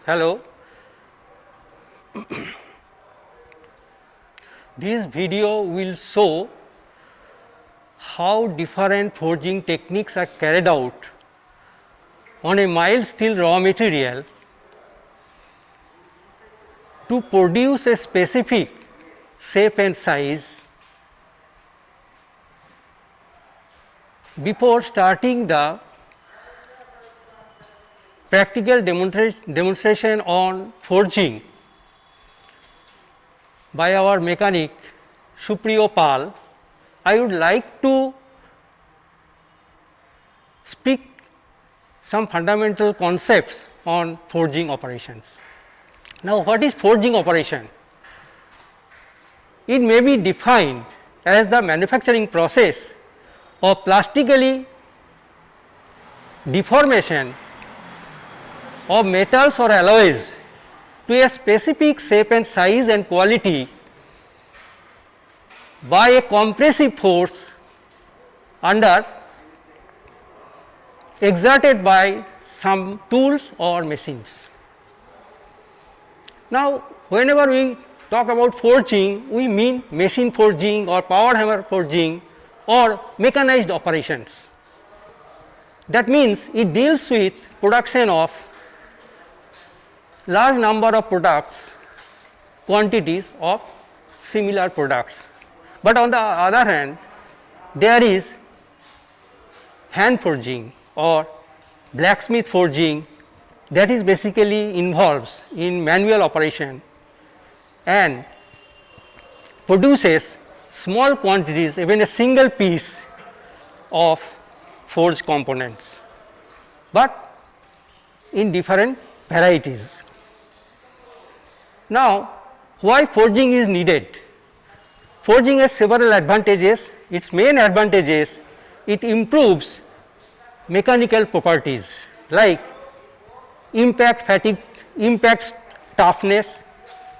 Hello. This video will show how different forging techniques are carried out on a mild steel raw material to produce a specific shape and size. Before starting the practical demonstration on forging by our mechanic Supriyo Pal, I would like to speak some fundamental concepts on forging operations. Now, what is forging operation? It may be defined as the manufacturing process of plastically deformation of metals or alloys to a specific shape and size and quality by a compressive force exerted by some tools or machines. Now, whenever we talk about forging, we mean machine forging or power hammer forging or mechanized operations. That means it deals with production of large number of products, quantities of similar products. But on the other hand, there is hand forging or blacksmith forging that is basically involves in manual operation and produces small quantities, even a single piece of forged components, but in different varieties. Now, why forging is needed? Forging has several advantages. Its main advantage is it improves mechanical properties like impact toughness,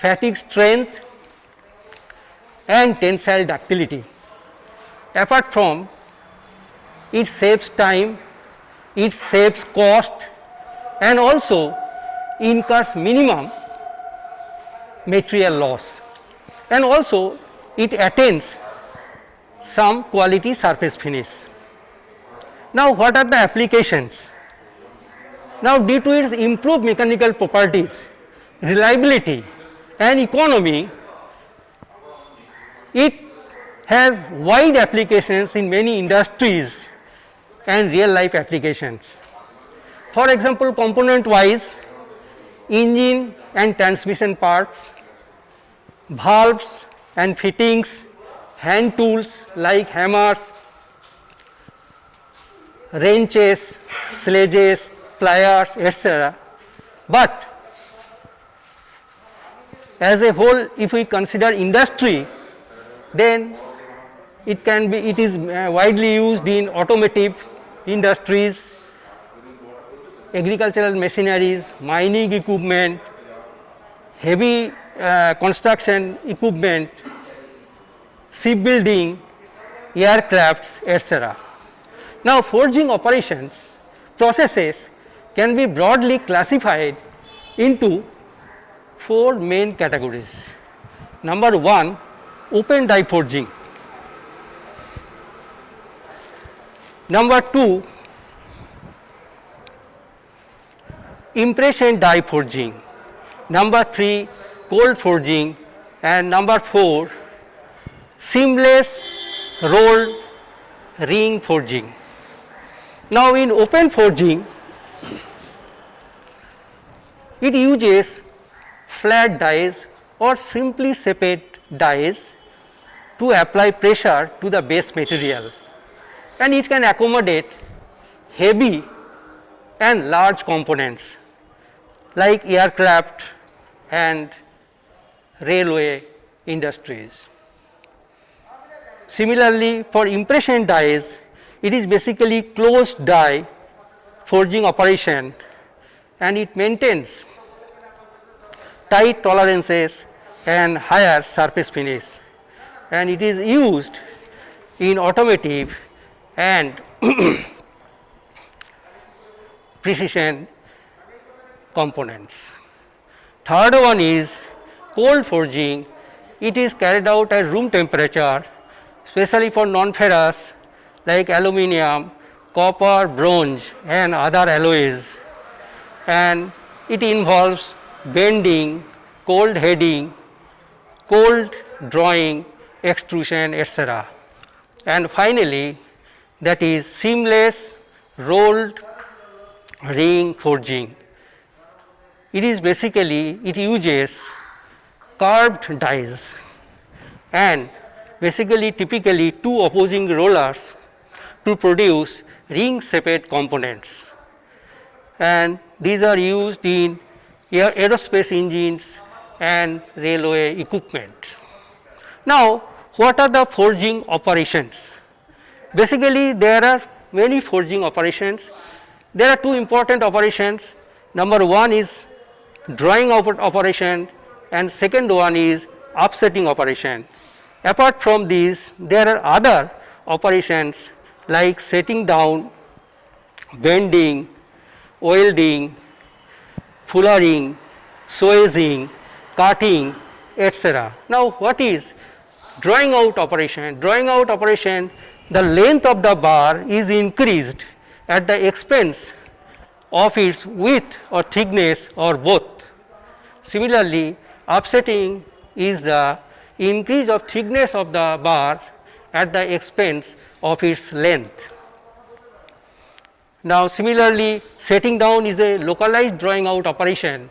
fatigue strength and tensile ductility. Apart from it saves time, it saves cost and also incurs minimum material loss, and also it attains some quality surface finish. Now, what are the applications? Now, due to its improved mechanical properties, reliability and economy, it has wide applications in many industries and real life applications. For example, component wise, engine and transmission parts, valves and fittings, hand tools like hammers, wrenches, sledges, pliers, etc. But as a whole, if we consider industry, then it is widely used in automotive industries, agricultural machineries, mining equipment, heavy construction equipment, shipbuilding, aircrafts, etc. Now, forging operations processes can be broadly classified into four main categories. Number one, open die forging. Number two, impression die forging. Number three, cold forging, and number four, seamless rolled ring forging. Now, in open forging, it uses flat dies or simply shaped dies to apply pressure to the base material, and it can accommodate heavy and large components like aircraft and railway industries. Similarly, for impression dies, it is basically closed die forging operation and it maintains tight tolerances and higher surface finish, and it is used in automotive and precision components. Third one is cold forging. It is carried out at room temperature, especially for non-ferrous like aluminium, copper, bronze and other alloys, and it involves bending, cold heading, cold drawing, extrusion, etc. And finally, that is seamless rolled ring forging. It is basically, it uses curved dies and basically typically two opposing rollers to produce ring shaped components, and these are used in aerospace engines and railway equipment. Now, what are the forging operations? Basically, there are many forging operations. There are two important operations. Number one is drawing operation and second one is offsetting operation. Apart from these, there are other operations like setting down, bending, welding, fullering, swaging, cutting, etc. Now, what is drawing out operation? Drawing out operation, the length of the bar is increased at the expense of its width or thickness or both. Similarly, offsetting is the increase of thickness of the bar at the expense of its length. Now, similarly, setting down is a localized drawing out operation.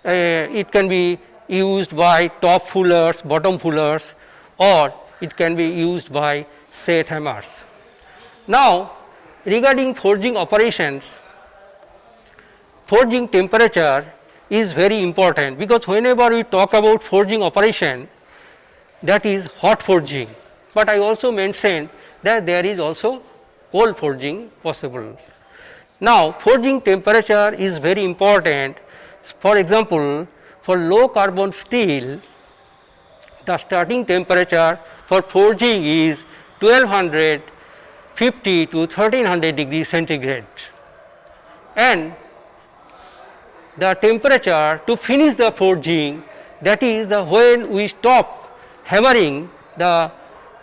It can be used by top fullers, bottom fullers, or it can be used by set hammers. Now, regarding forging operations, forging temperature is very important, because whenever we talk about forging operation, that is hot forging, but I also mentioned that there is also cold forging possible. Now, forging temperature is very important. For example, for low carbon steel, the starting temperature for forging is 1250 to 1300 degrees centigrade, and the temperature to finish the forging, that is the when we stop hammering the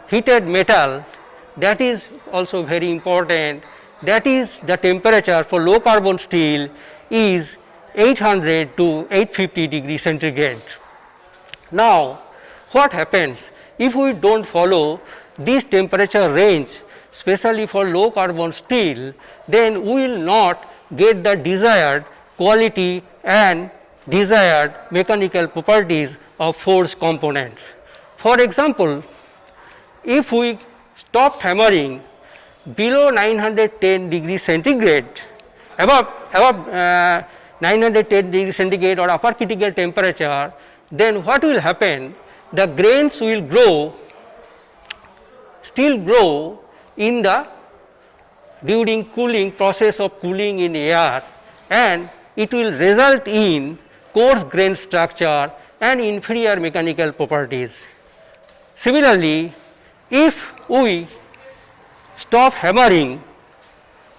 heated metal, that is also very important. That is the temperature for low carbon steel is 800 to 850 degrees centigrade. Now, what happens if we do not follow this temperature range, especially for low carbon steel? Then we will not get the desired quality and desired mechanical properties of forged components. For example, if we stop hammering below 910 degrees centigrade, above 910 degrees centigrade or upper critical temperature, then what will happen? The grains will still grow in the during cooling process of cooling in air, and it will result in coarse grain structure and inferior mechanical properties. Similarly, if we stop hammering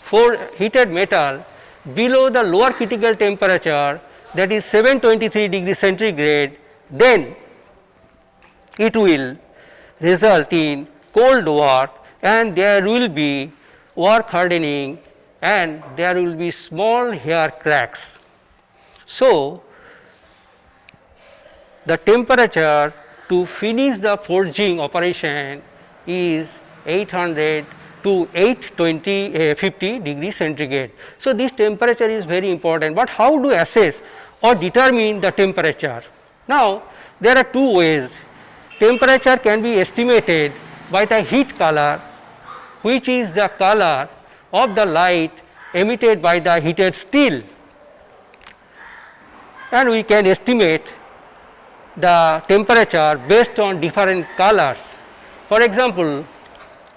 for heated metal below the lower critical temperature, that is 723 degrees centigrade, then it will result in cold work and there will be work hardening and there will be small hair cracks. So, the temperature to finish the forging operation is 800 to 850 degrees centigrade. So, this temperature is very important, but how to assess or determine the temperature? Now, there are two ways. Temperature can be estimated by the heat color, which is the color of the light emitted by the heated steel, and we can estimate the temperature based on different colors. For example,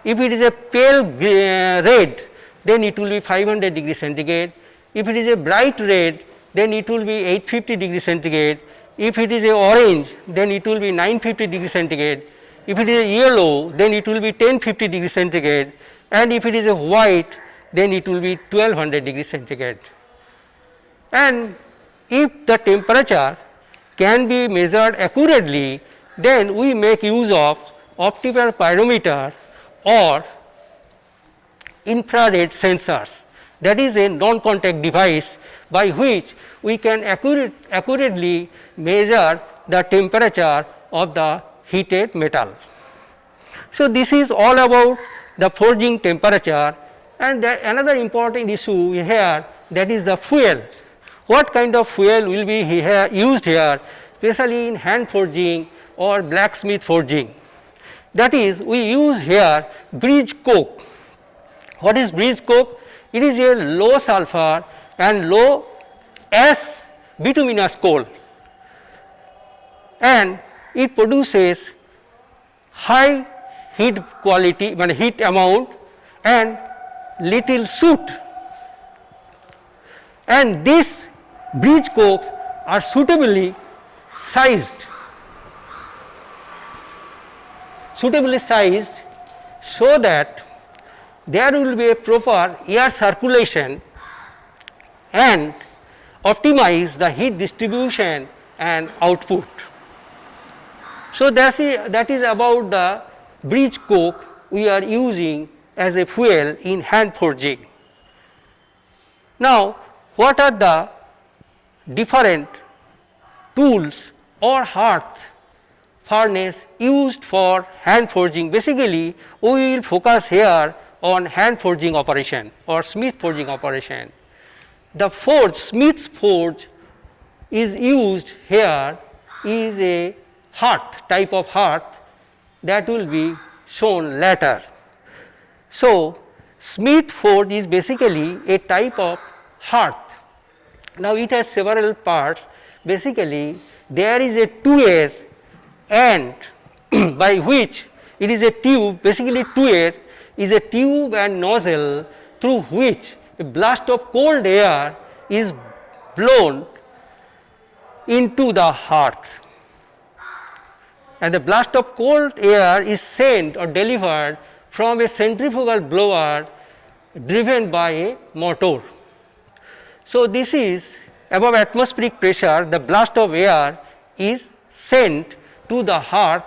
if it is a pale red, then it will be 500 degrees centigrade. If it is a bright red, then it will be 850 degrees centigrade. If it is a orange, then it will be 950 degrees centigrade. If it is a yellow, then it will be 1050 degrees centigrade, and if it is a white, then it will be 1200 degrees centigrade. and if the temperature can be measured accurately, then we make use of optical pyrometer or infrared sensors, that is a non-contact device by which we can accurately measure the temperature of the heated metal. So, this is all about the forging temperature, and another important issue here, that is the fuel. What kind of fuel will be used here, especially in hand forging or blacksmith forging? That is, we use here bridge coke. What is bridge coke? It is a low sulfur and low ash bituminous coal, and it produces high heat quality, heat amount and little soot, and these bridge cokes are suitably sized so that there will be a proper air circulation and optimize the heat distribution and output. So, that is about the bridge coke we are using as a fuel in hand forging. Now, what are the different tools or hearth furnace used for hand forging? Basically, we will focus here on hand forging operation or smith forging operation. The smith's forge is used here is a hearth, type of hearth, that will be shown later. So, smith forge is basically a type of hearth. Now, it has several parts. Basically, there is a two-air and by which it is a tube, basically two-air is a tube and nozzle through which a blast of cold air is blown into the hearth, and the blast of cold air is sent or delivered from a centrifugal blower driven by a motor. So, this is above atmospheric pressure, the blast of air is sent to the hearth,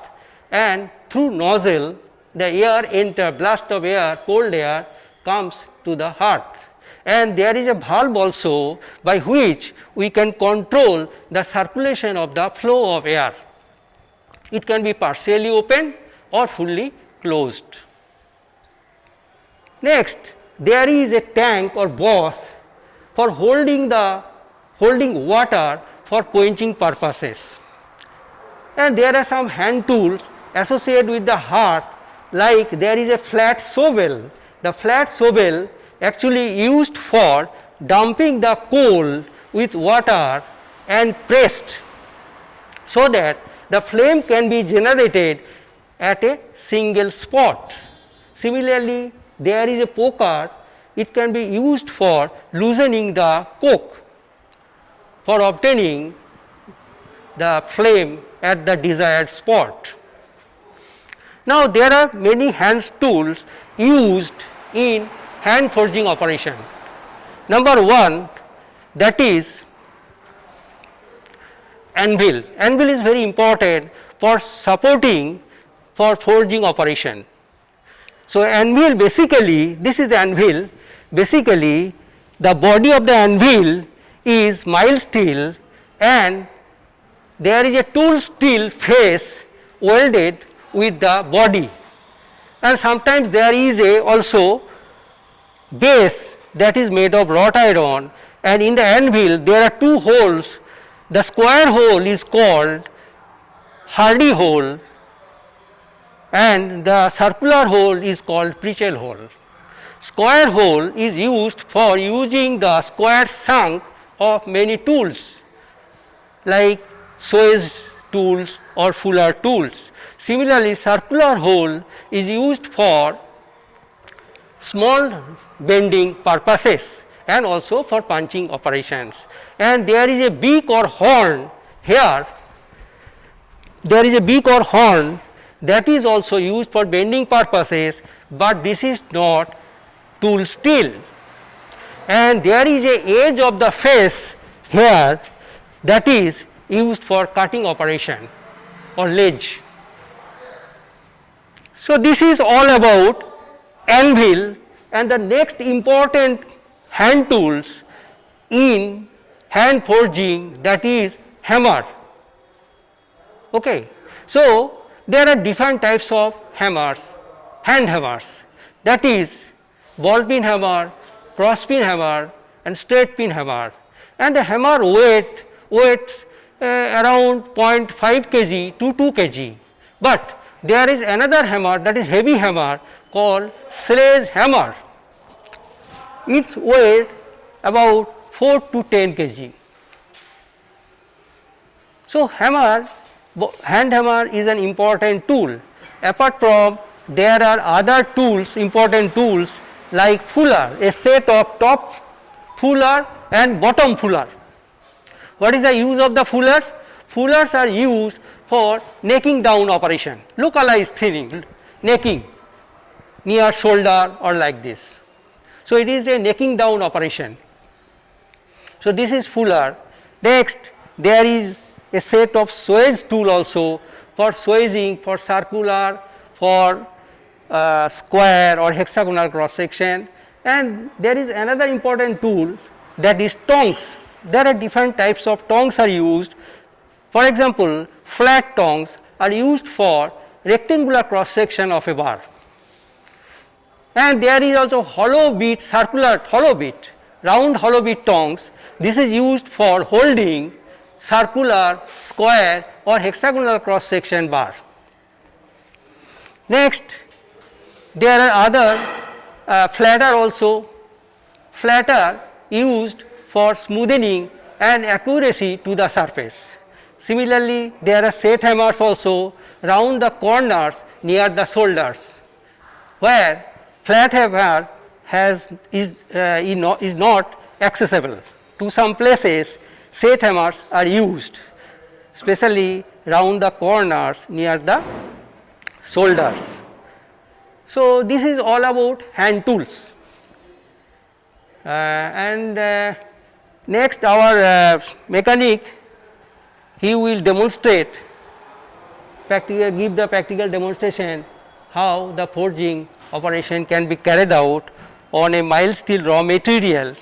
and through nozzle the air enter, blast of air, cold air comes to the hearth, and there is a valve also by which we can control the circulation of the flow of air. It can be partially open or fully closed. Next, there is a tank or boss for holding water for quenching purposes, and there are some hand tools associated with the hearth, like there is a flat shovel. The flat shovel actually used for dumping the coal with water and pressed, so that the flame can be generated at a single spot. Similarly, there is a poker, it can be used for loosening the coke for obtaining the flame at the desired spot. Now, there are many hand tools used in hand forging operation. Number one, that is anvil. Anvil is very important for supporting for forging operation. So, anvil basically, this is the anvil, basically the body of the anvil is mild steel, and there is a tool steel face welded with the body, and sometimes there is a also base that is made of wrought iron, and in the anvil there are two holes. The square hole is called Hardy hole, and the circular hole is called Prichel hole. Square hole is used for using the square shank of many tools like Suez tools or Fuller tools. Similarly, circular hole is used for small bending purposes and also for punching operations. And there is a beak or horn here, there is a beak or horn that is also used for bending purposes, but this is not tool steel. And there is a edge of the face here that is used for cutting operation or ledge. So, this is all about anvil, and the next important hand tools in hand forging, that is hammer. Okay. So, there are different types of hammers, hand hammers, that is ball peen hammer, cross peen hammer and straight peen hammer, and the hammer weights around 0.5 kg to 2 kg. But there is another hammer, that is heavy hammer, called sledge hammer. Its weight about 4 to 10 kg. So, hand hammer is an important tool. Apart from, there are other tools, important tools like fuller, a set of top fuller and bottom fuller. What is the use of the fullers? Fullers are used for necking down operation, localized thinning, necking near shoulder or like this. So, it is a necking down operation. So, this is fuller. Next, there is a set of swage tool also for swaging, for circular, for square or hexagonal cross section, and there is another important tool, that is tongs. There are different types of tongs are used. For example, flat tongs are used for rectangular cross section of a bar, and there is also hollow bit, circular hollow bit, round hollow bit tongs. This is used for holding circular, square or hexagonal cross section bar. Next, there are other flatter also, flatter used for smoothing and accuracy to the surface. Similarly, there are set hammers also round the corners near the shoulders, where flat hammer is not accessible. To some places, set hammers are used, especially round the corners near the shoulders. So, this is all about hand tools. Next, our mechanic, he will demonstrate, give the practical demonstration how the forging operation can be carried out on a mild steel raw material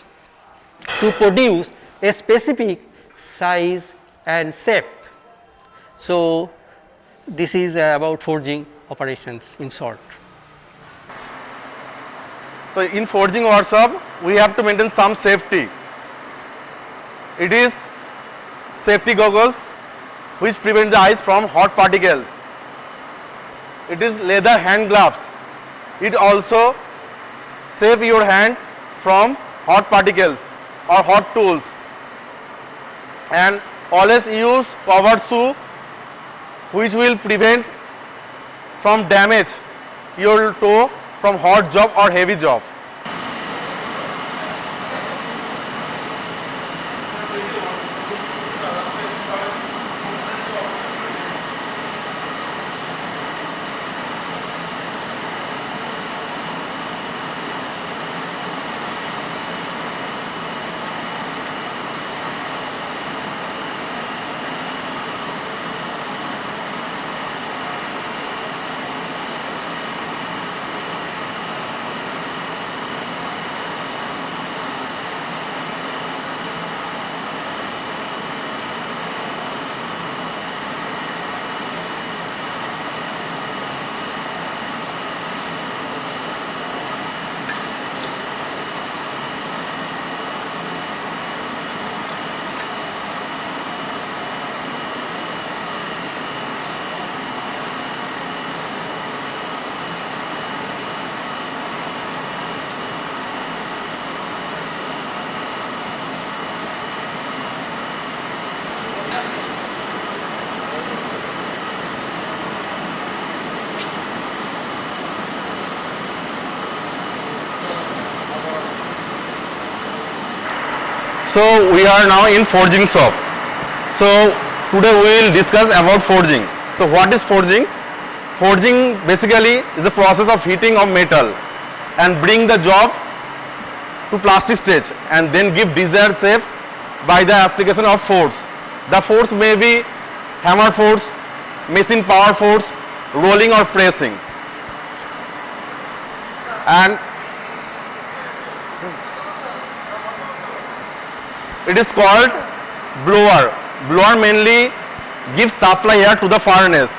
to produce a specific size and shape. So, this is about forging operations in short. So, in forging workshop, we have to maintain some safety. It is safety goggles which prevent the eyes from hot particles. It is leather hand gloves. It also save your hand from hot particles or hot tools. And always use covered shoe which will prevent from damage your toe from hot job or heavy job. So, we are now in forging shop. So, today we will discuss about forging. So, what is forging? Forging basically is the process of heating of metal and bring the job to plastic stage and then give desired shape by the application of force. The force may be hammer force, machine power force, rolling or pressing. And it is called blower. Blower mainly gives supply air to the furnace.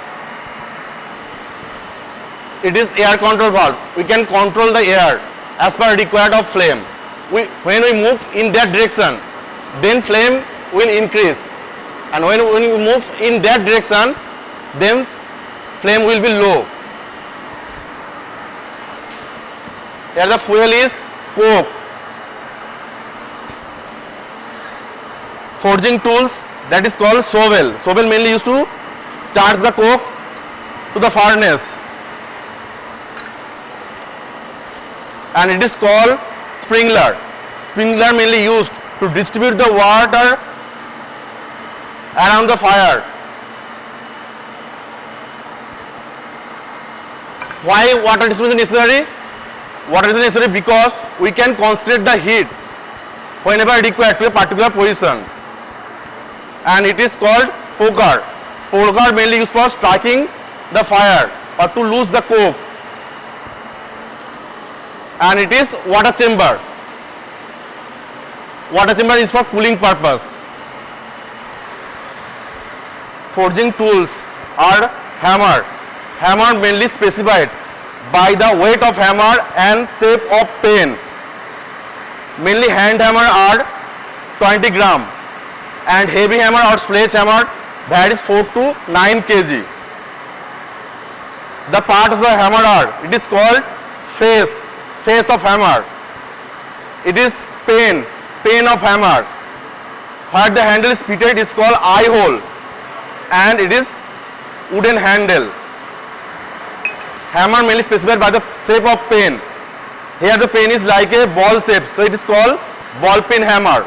It is air control valve. We can control the air as per required of flame. When we move in that direction, then flame will increase, and when we move in that direction, then flame will be low. Here the fuel is coke. Forging tools, that is called shovel. Shovel mainly used to charge the coke to the furnace, and it is called sprinkler. Sprinkler mainly used to distribute the water around the fire. Why water distribution is necessary? Water is necessary because we can concentrate the heat whenever required to a particular position, and it is called poker. Poker mainly used for striking the fire or to lose the coke, and it is water chamber. Water chamber is for cooling purpose. Forging tools are hammer. Hammer mainly specified by the weight of hammer and shape of pen. Mainly hand hammer are 20 gram, and heavy hammer or sledgehammer varies 4 to 9 kg. The parts of the hammer are, it is called face of hammer. It is pen of hammer. Where the handle is fitted is called eye hole, and it is wooden handle. Hammer mainly specified by the shape of pen. Here the pen is like a ball shape, so it is called ball pen hammer.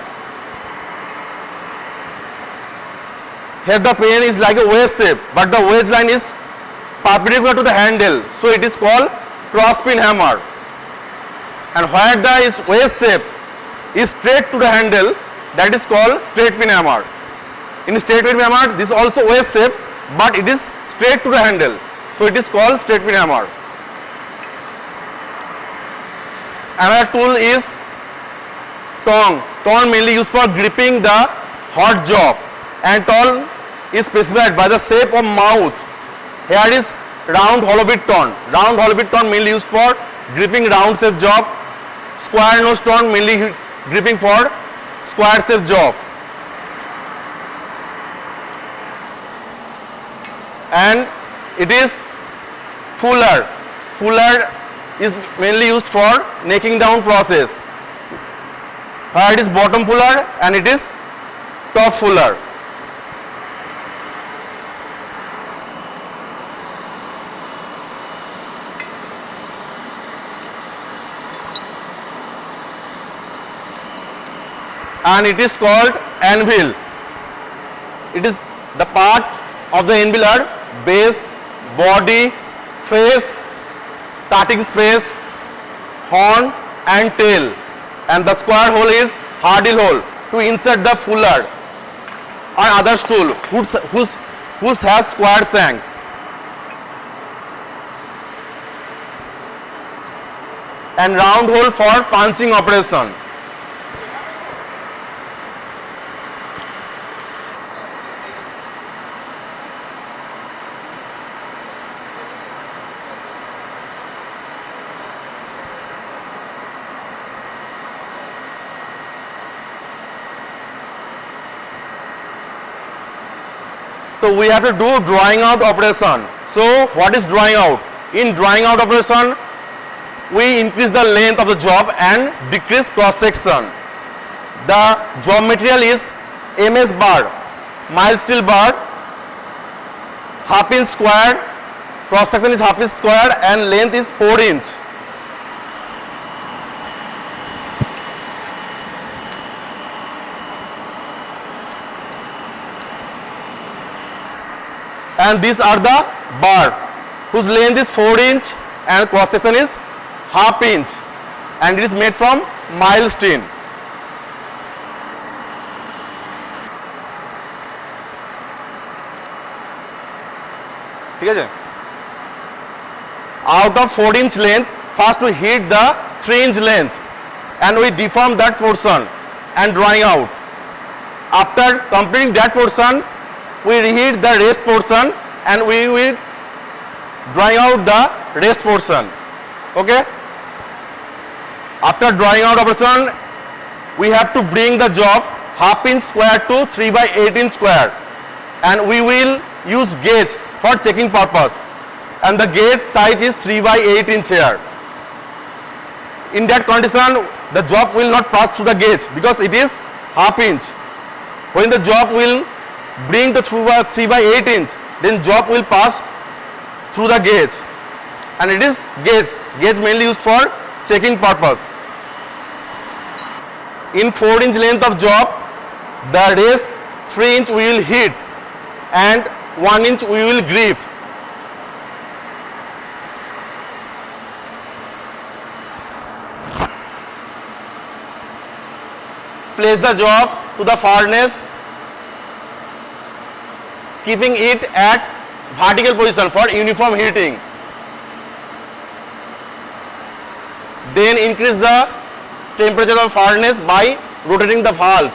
Here the pen is like a wedge shape, but the wedge line is perpendicular to the handle, so it is called cross pin hammer. And where the wedge shape is straight to the handle, that is called straight pin hammer. In straight pin hammer, this is also wedge shape, but it is straight to the handle, so it is called straight pin hammer. Another tool is tong. Tong mainly used for gripping the hot job, and tong is specified by the shape of mouth. Here is round hollow bit tong. Round hollow bit tong mainly used for gripping round shape job. Square nose tong mainly gripping for square shape job. And it is fuller. Fuller is mainly used for necking down process. Here it is bottom fuller and it is top fuller. And it is called anvil. It is the parts of the anvil are base, body, face, starting space, horn and tail, and the square hole is hardle hole to insert the fuller or other tool whose has square shank. And round hole for punching operation. So we have to do drawing out operation. So what is drawing out? In drawing out operation, we increase the length of the job and decrease cross section. The job material is MS bar, mild steel bar, half inch square, cross section is half inch square and length is 4 inch. And these are the bar whose length is 4 inch and cross section is half inch, and it is made from mild steel. ঠিক আছে? Out of 4 inch length, first we hit the 3 inch length and we deform that portion and drawing out. After completing that portion, we reheat the rest portion and we will drawing out the rest portion. Okay? After drawing out operation, we have to bring the job half inch square to 3 by 8 inch square, and we will use gauge for checking purpose, and the gauge size is 3 by 8 inch here. In that condition, the job will not pass through the gauge because it is half inch. When the job will bring the 3 by 8 inch, then job will pass through the gauge, and it is gauge mainly used for checking purpose. In 4 inch length of job, the rest 3 inch we will hit and 1 inch we will grief. Place the job to the furnace, keeping it at vertical position for uniform heating. Then increase the temperature of furnace by rotating the valve.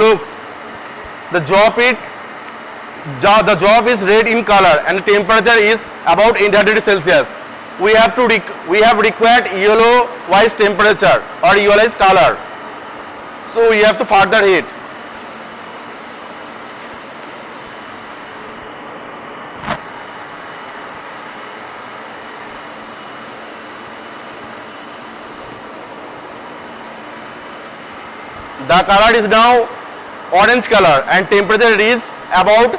Look, the job is red in color and the temperature is about 800 degrees Celsius. We have required yellow white temperature or yellowish color. So we have to further heat. The color is now orange color and temperature is about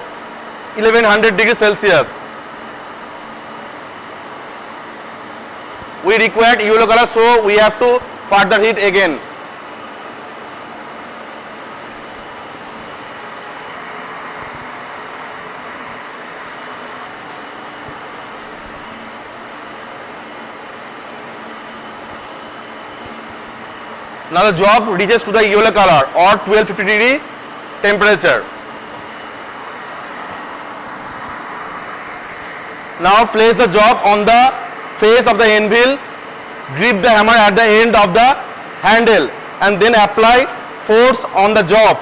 1100 degrees Celsius. We required yellow color, so we have to further heat again. Now the job reaches to the yellow color or 1250 degree temperature. Now place the job on the face of the anvil, grip the hammer at the end of the handle and then apply force on the job.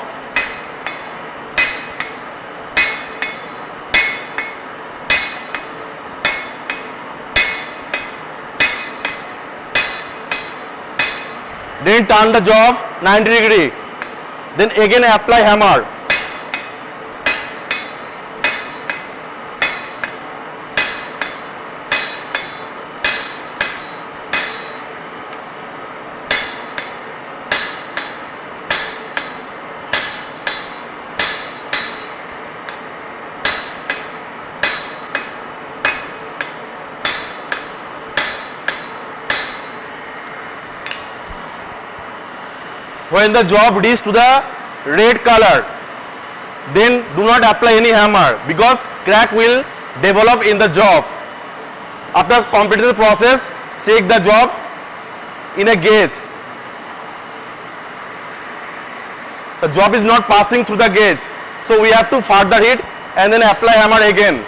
Then turn the job 90 degree. Then again apply hammer. When the job reaches to the red color, then do not apply any hammer because crack will develop in the job. After completing the process, check the job in a gauge. The job is not passing through the gauge, so we have to further heat and then apply hammer again.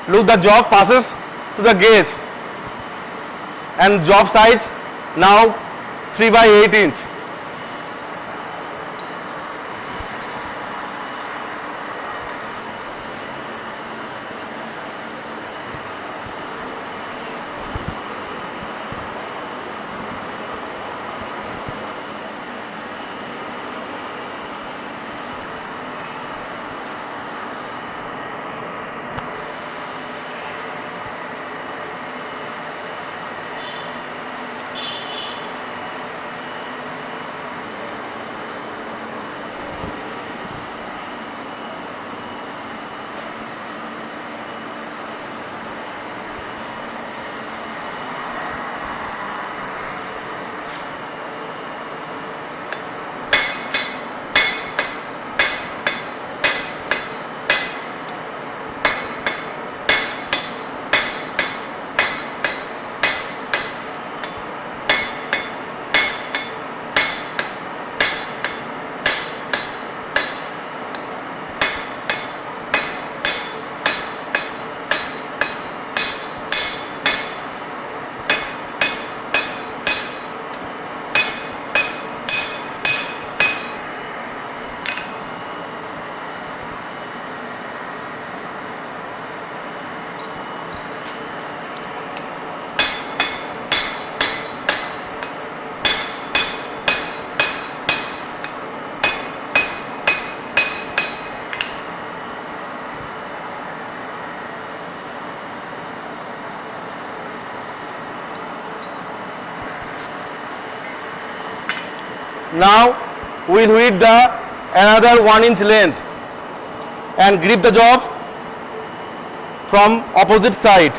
Look, the job passes to the gauge, and job size now 3 by 8 inch. Now we will hit the another 1 inch length and grip the job from opposite side.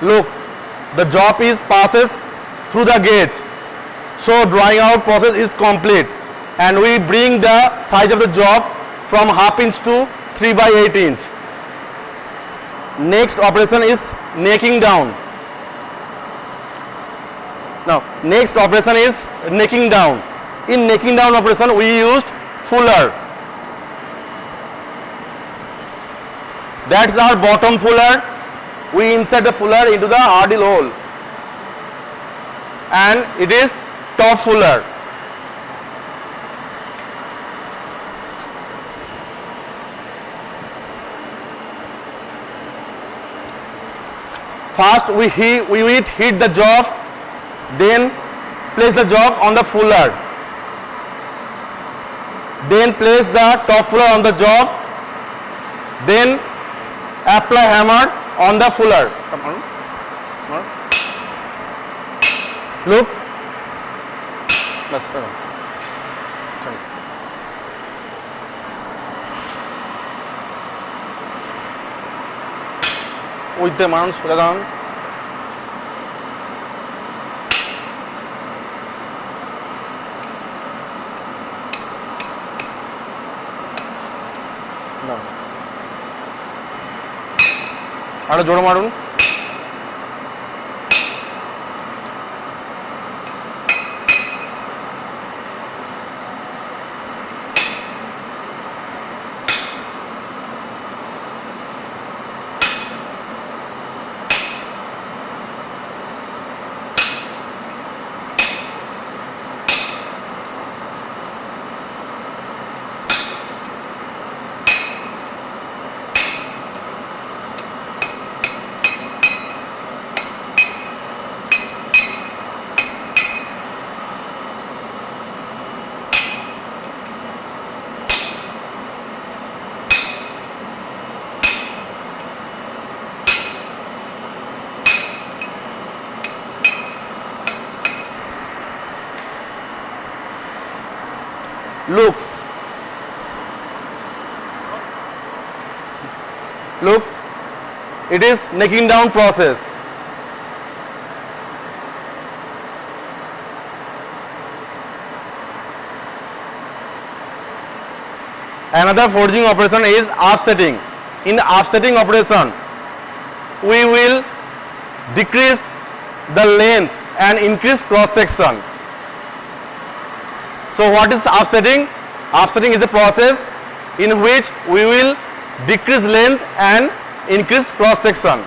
Look, the job is passes through the gauge. So drawing out process is complete, and we bring the size of the job from half inch to 3 by 8 inch. Next operation is necking down. Now next operation is necking down. In necking down operation we used fuller. That's our bottom fuller. We insert the fuller into the hardle hole, and it is top fuller. First we heat the job, then place the job on the fuller, then place the top fuller on the job, then apply hammer on the fuller. Come on. Look. With the mounts down. আরো জোরে মারুন। Look, it is necking down process. Another forging operation is offsetting. In the offsetting operation, we will decrease the length and increase cross section. So what is offsetting? Offsetting is a process in which we will decrease length and increase cross section.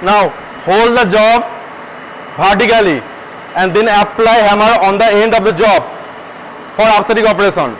Now hold the job vertically and then apply hammer on the end of the job for upsetting operation.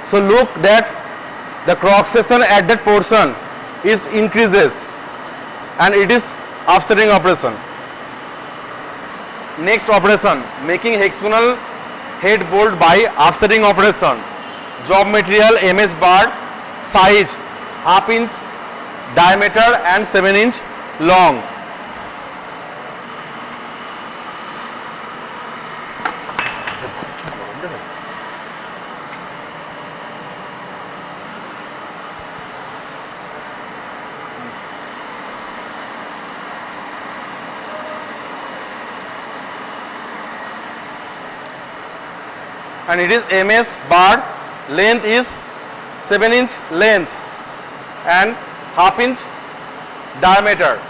So look that the cross section at that portion is increases and it is offsetting operation. Next operation, making hexagonal head bolt by offsetting operation. Job material MS bar, size half inch diameter and 7 inch long. And it is MS bar, length is 7 inch length and half inch diameter.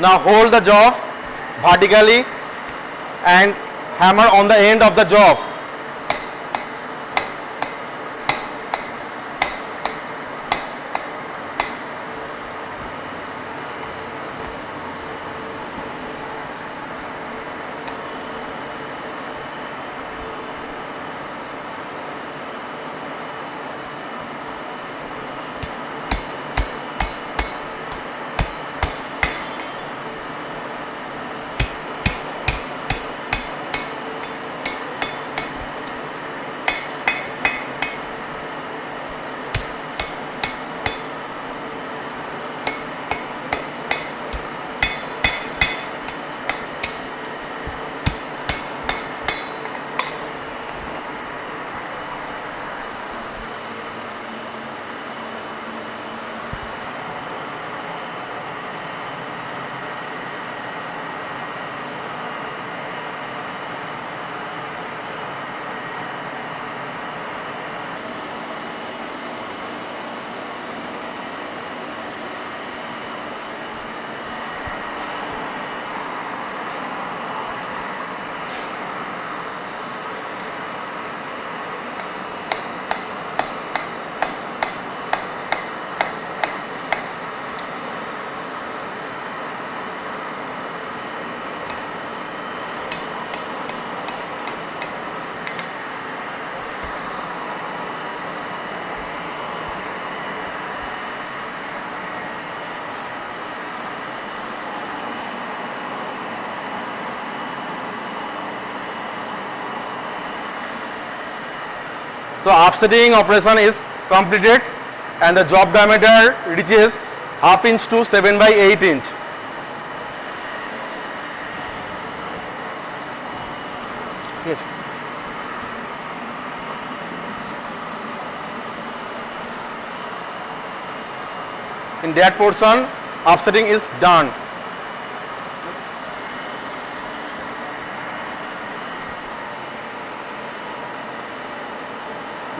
Now hold the jaw vertically and hammer on the end of the jaw. So offsetting operation is completed and the job diameter reaches half inch to 7 by 8 inch. Yes. In that portion, offsetting is done.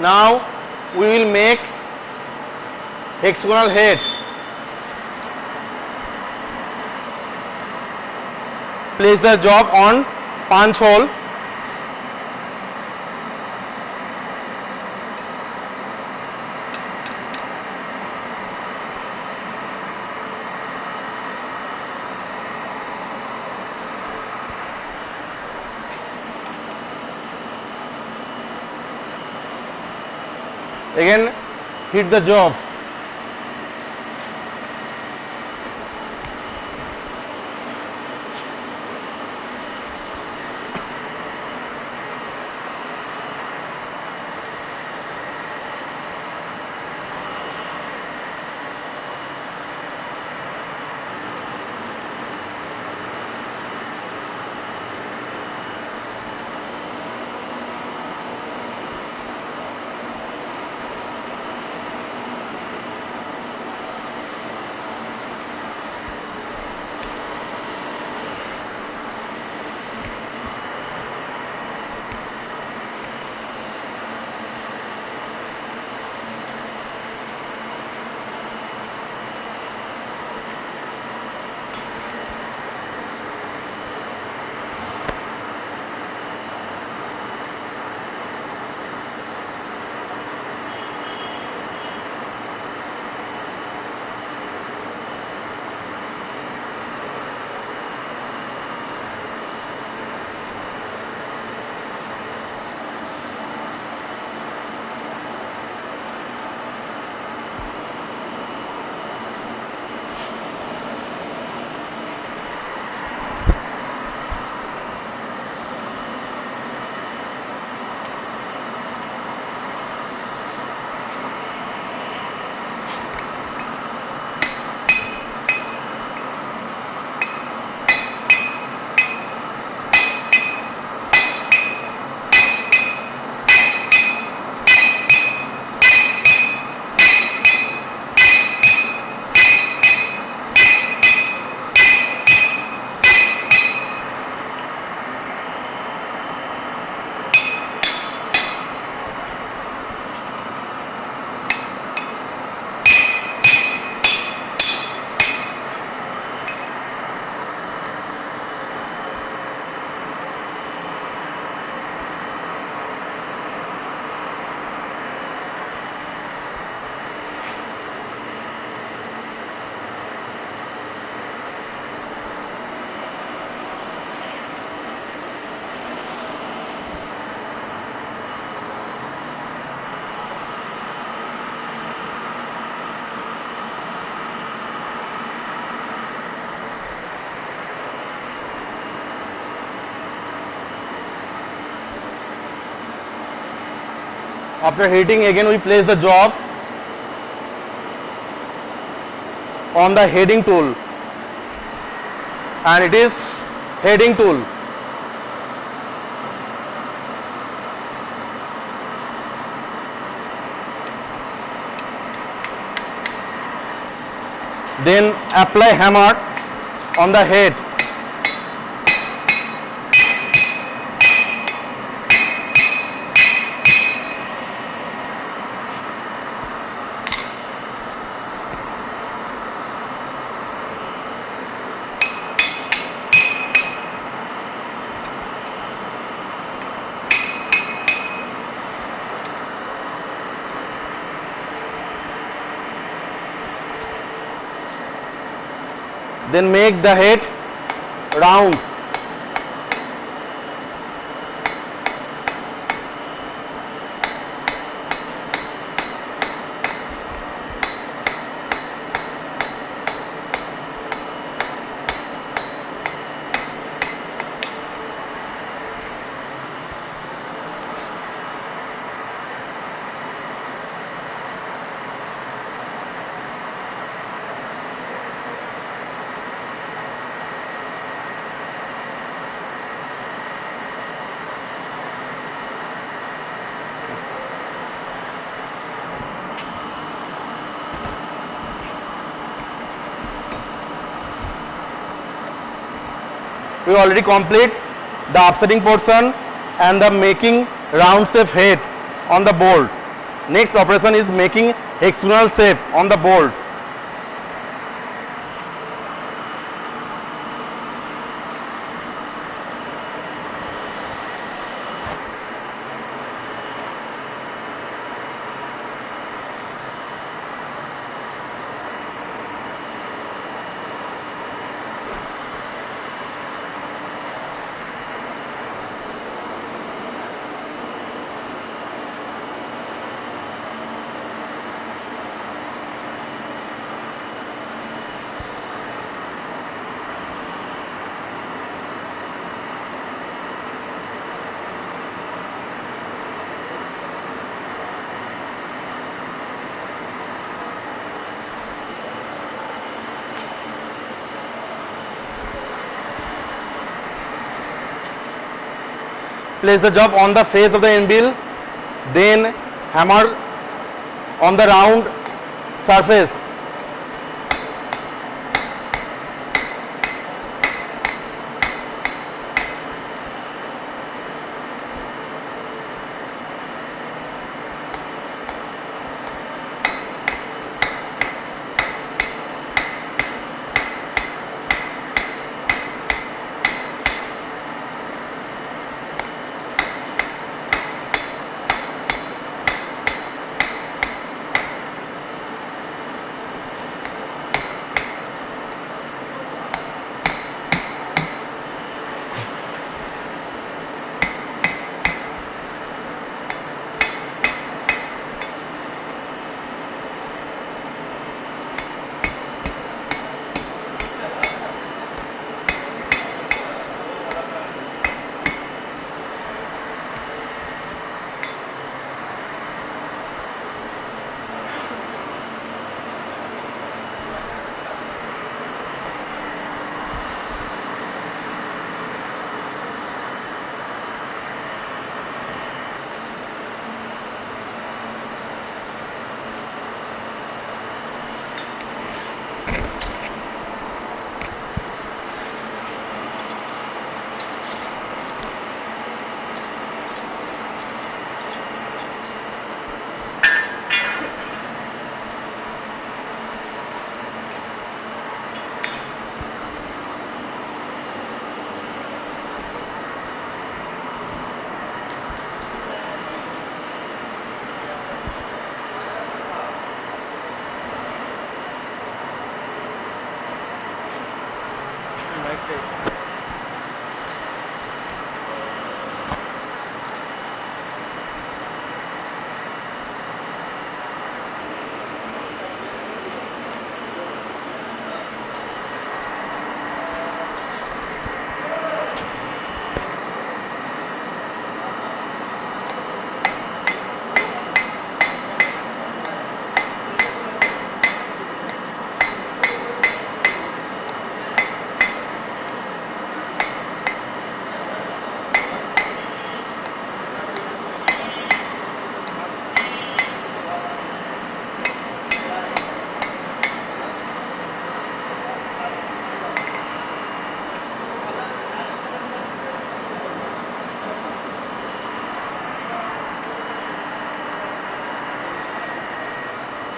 Now we will make hexagonal head. Place the job on punch hole. Again hit the job. After heating, again we place the job on the heading tool, and it is heading tool. Then apply hammer on the head. Then make the head round. we already complete the offsetting portion and the making round shape head on the bolt. Next operation is making hexagonal shape on the bolt. Place the job on the face of the anvil, then hammer on the round surface.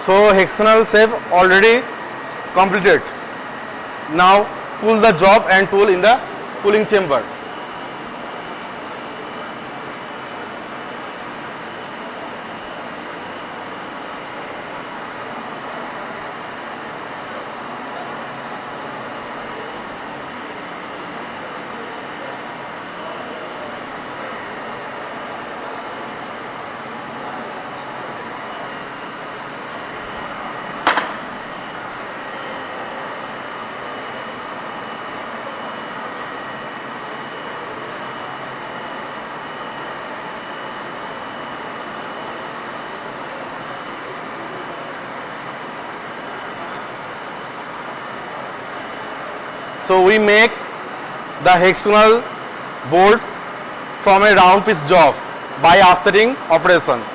So hexagonal shape already completed. Now pull the job and tool in the cooling chamber. So we make the hexagonal bolt from a round piece job by offsetting operation.